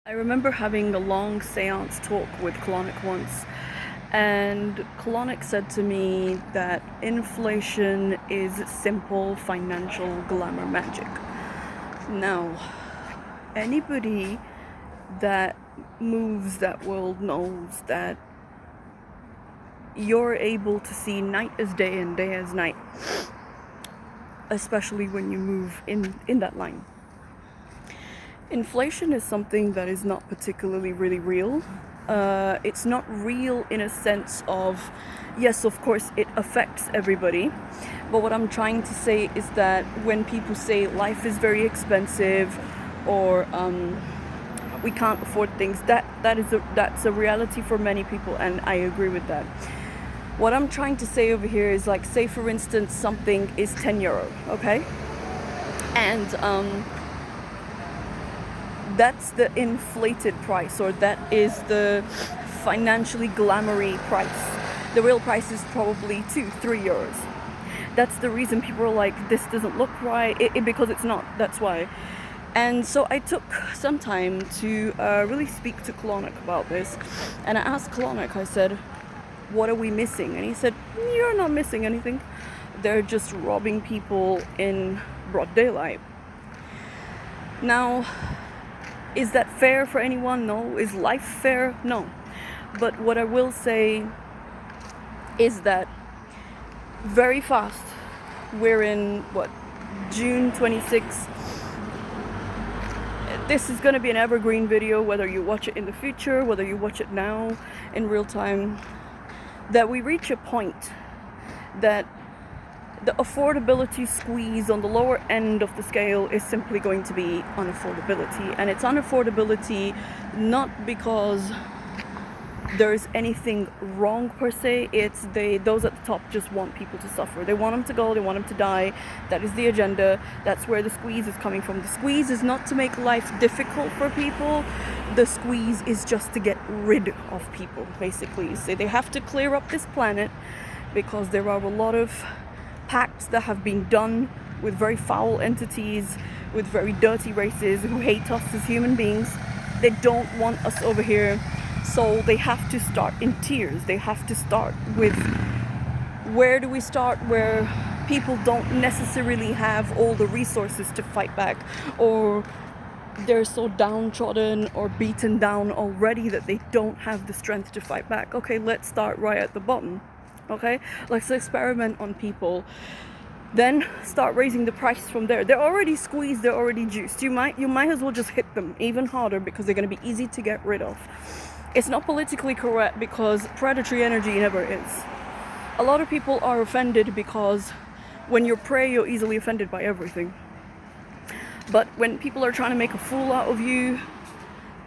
I remember having a long seance talk with Clauneck once, and Clauneck said to me that inflation is simple financial glamour magic. Now, anybody that moves that world knows that you're able to see night as day and day as night, especially when you move in that line. Inflation is something that is not particularly really real. It's not real in a sense of, yes, of course, it affects everybody. But what I'm trying to say is that when people say life is very expensive or we can't afford things, that's a reality for many people, and I agree with that. What I'm trying to say over here is, like, say for instance something is 10 euro, okay? And that's the inflated price, or that is the financially glamoury price. The real price is probably 2-3 euros. That's the reason people are like, this doesn't look right, because it's not. That's why. And so I took some time to really speak to Clauneck about this, and I asked Clauneck, I said, what are we missing? And he said, you're not missing anything. They're just robbing people in broad daylight. Now, is that fair for anyone? No. Is life fair? No. But what I will say is that very fast, we're in, June 26th. This is going to be an evergreen video, whether you watch it in the future, whether you watch it now in real time, that we reach a point that the affordability squeeze on the lower end of the scale is simply going to be unaffordability. And it's unaffordability not because there's anything wrong per se, it's those at the top just want people to suffer. They want them to go, they want them to die. That is the agenda. That's where the squeeze is coming from. The squeeze is not to make life difficult for people. The squeeze is just to get rid of people, basically. So they have to clear up this planet because there are a lot of pacts that have been done with very foul entities, with very dirty races who hate us as human beings. They don't want us over here, so they have to start in tiers. They have to start with, where do we start, where people don't necessarily have all the resources to fight back, or they're so downtrodden or beaten down already that they don't have the strength to fight back. Okay, let's start right at the bottom. Okay, let's experiment on people, then start raising the price from there. They're already squeezed, they're already juiced. You might as well just hit them even harder, because they're going to be easy to get rid of. It's not politically correct because predatory energy never is. A lot of people are offended because when you're prey, you're easily offended by everything. But when people are trying to make a fool out of you,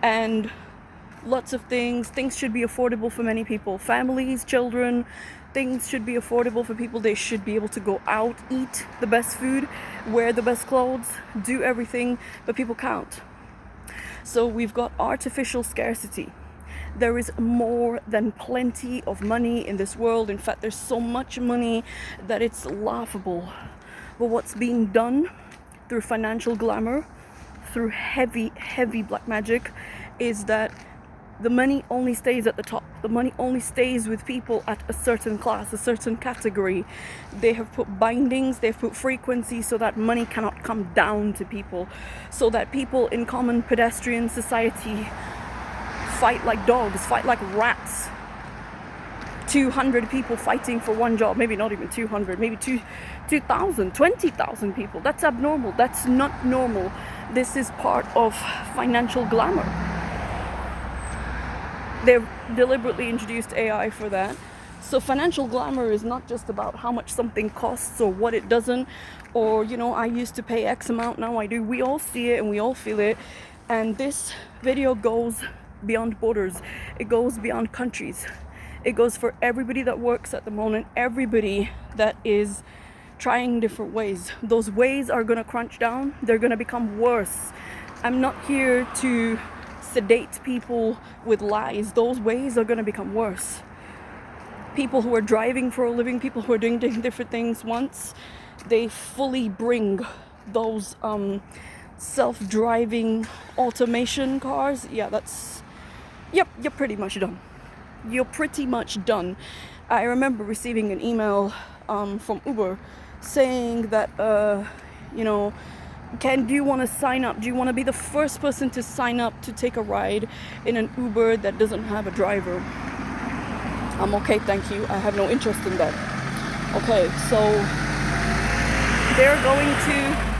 and lots of things should be affordable for many people. Families, children, things should be affordable for people. They should be able to go out, eat the best food, wear the best clothes, do everything, but people can't. So we've got artificial scarcity. There is more than plenty of money in this world. In fact, there's so much money that it's laughable. But what's being done through financial glamour, through heavy black magic, is that the money only stays at the top. The money only stays with people at a certain class, a certain category. They have put bindings, they've put frequencies so that money cannot come down to people, so that people in common pedestrian society fight like dogs, fight like rats. 200 people fighting for one job, maybe not even 200, maybe 2,000, 20,000 people. That's abnormal. That's not normal. This is part of financial glamour. They've deliberately introduced AI for that. So financial glamour is not just about how much something costs or what it doesn't, or, I used to pay X amount, now I do. We all see it and we all feel it. And this video goes beyond borders. It goes beyond countries. It goes for everybody that works at the moment, everybody that is trying different ways. Those ways are going to crunch down. They're going to become worse. I'm not here to sedate people with lies. Those ways are going to become worse. People who are driving for a living, people who are doing different things, once they fully bring those self-driving automation cars, yeah, yep, you're pretty much done. You're pretty much done. I remember receiving an email from Uber saying that, do you want to sign up? Do you want to be the first person to sign up to take a ride in an Uber that doesn't have a driver? I'm okay, thank you. I have no interest in that. Okay, so they're going to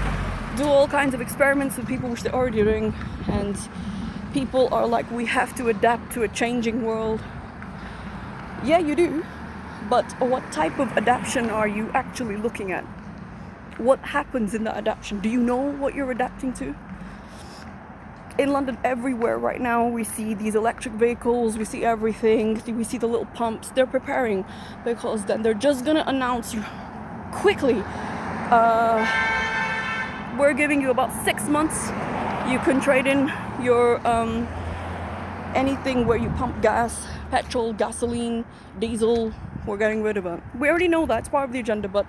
do all kinds of experiments with people, which they're already doing, and people are like, we have to adapt to a changing world. Yeah, you do, but what type of adaptation are you actually looking at? What happens in that adaptation? Do you know what you're adapting to? In London, everywhere right now, we see these electric vehicles, we see everything, we see the little pumps. They're preparing, because then they're just gonna announce quickly, we're giving you about 6 months. You can trade in your anything where you pump gas, petrol, gasoline, diesel. We're getting rid of it. We already know that, it's part of the agenda, but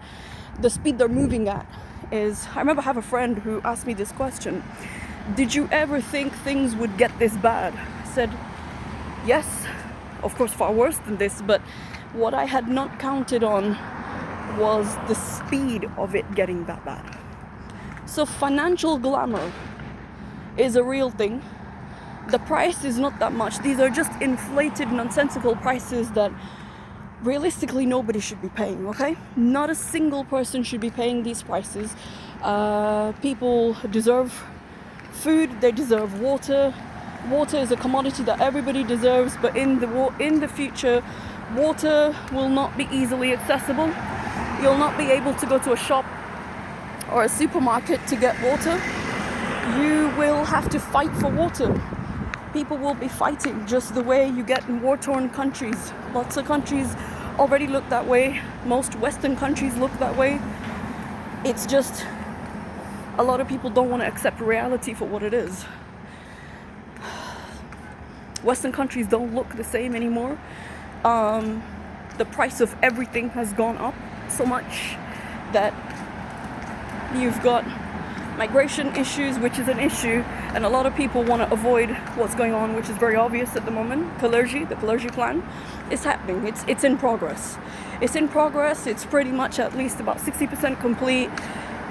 the speed they're moving at is... I remember I have a friend who asked me this question: did you ever think things would get this bad? I said, yes, of course, far worse than this, but what I had not counted on was the speed of it getting that bad. So financial glamour is a real thing. The price is not that much. These are just inflated, nonsensical prices that realistically nobody should be paying, okay? Not a single person should be paying these prices. People deserve food, they deserve water. Water is a commodity that everybody deserves, but in the future, water will not be easily accessible. You'll not be able to go to a shop or a supermarket to get water. You will have to fight for water. People will be fighting just the way you get in war-torn countries. Lots of countries already look that way. Most Western countries look that way. It's just a lot of people don't want to accept reality for what it is. Western countries don't look the same anymore. The price of everything has gone up so much that you've got migration issues, which is an issue, and a lot of people want to avoid what's going on, which is very obvious at the moment. The Kalergi plan is happening. It's in progress. It's in progress. It's pretty much at least about 60% complete.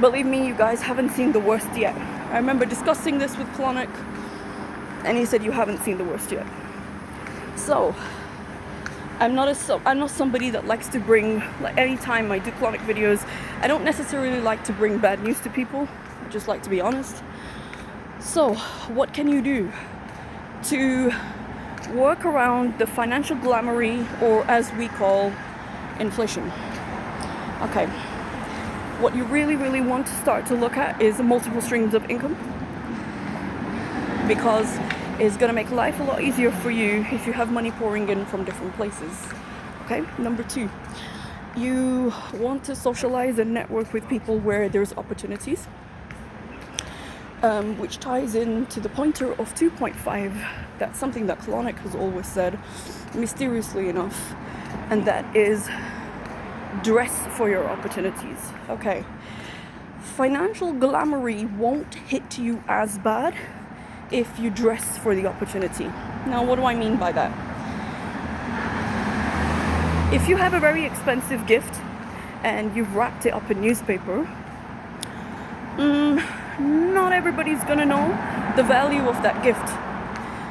Believe me, you guys haven't seen the worst yet. I remember discussing this with Clauneck, and he said you haven't seen the worst yet. So I'm not somebody that likes to bring, like, anytime I do Clauneck videos, I don't necessarily like to bring bad news to people. I just like to be honest. So what can you do to work around the financial glamoury, or as we call, inflation? Okay, what you really want to start to look at is multiple streams of income, because it's going to make life a lot easier for you if you have money pouring in from different places. Okay, number 2, you want to socialize and network with people where there's opportunities, which ties into the pointer of 2.5. That's something that Clauneck has always said, mysteriously enough, and that is dress for your opportunities. Okay, financial glamoury won't hit you as bad if you dress for the opportunity. Now, what do I mean by that? If you have a very expensive gift and you've wrapped it up in newspaper, not everybody's gonna know the value of that gift.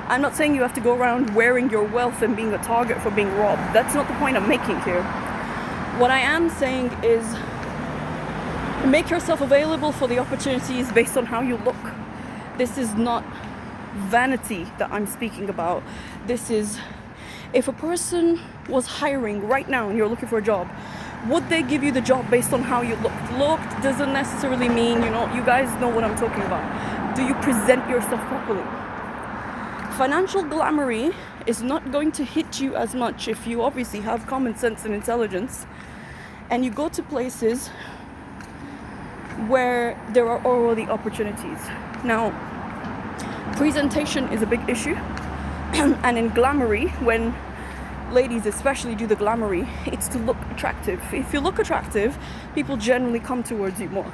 I'm not saying you have to go around wearing your wealth and being a target for being robbed. That's not the point I'm making here. What I am saying is, make yourself available for the opportunities based on how you look. This is not vanity that I'm speaking about. This is, if a person was hiring right now and you're looking for a job, would they give you the job based on how you look? Looked doesn't necessarily mean, you guys know what I'm talking about. Do you present yourself properly? Financial glamoury is not going to hit you as much if you obviously have common sense and intelligence, and you go to places where there are already opportunities. Now, presentation is a big issue, and in glamoury, when ladies especially do the glamoury, it's to look attractive. If you look attractive, people generally come towards you more.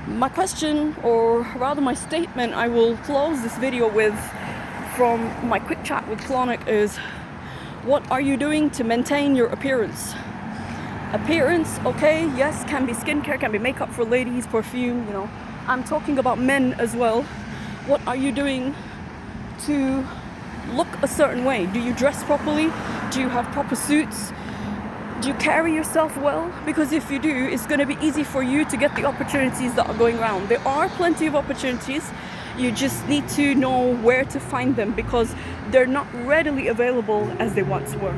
My question, or rather my statement, I will close this video with from my quick chat with Clauneck is, what are you doing to maintain your appearance? Appearance, okay, yes, can be skincare, can be makeup for ladies, perfume, you know. I'm talking about men as well. What are you doing to look a certain way? Do you dress properly? Do you have proper suits? Do you carry yourself well? Because if you do, it's going to be easy for you to get the opportunities that are going around. There are plenty of opportunities. You just need to know where to find them because they're not readily available as they once were.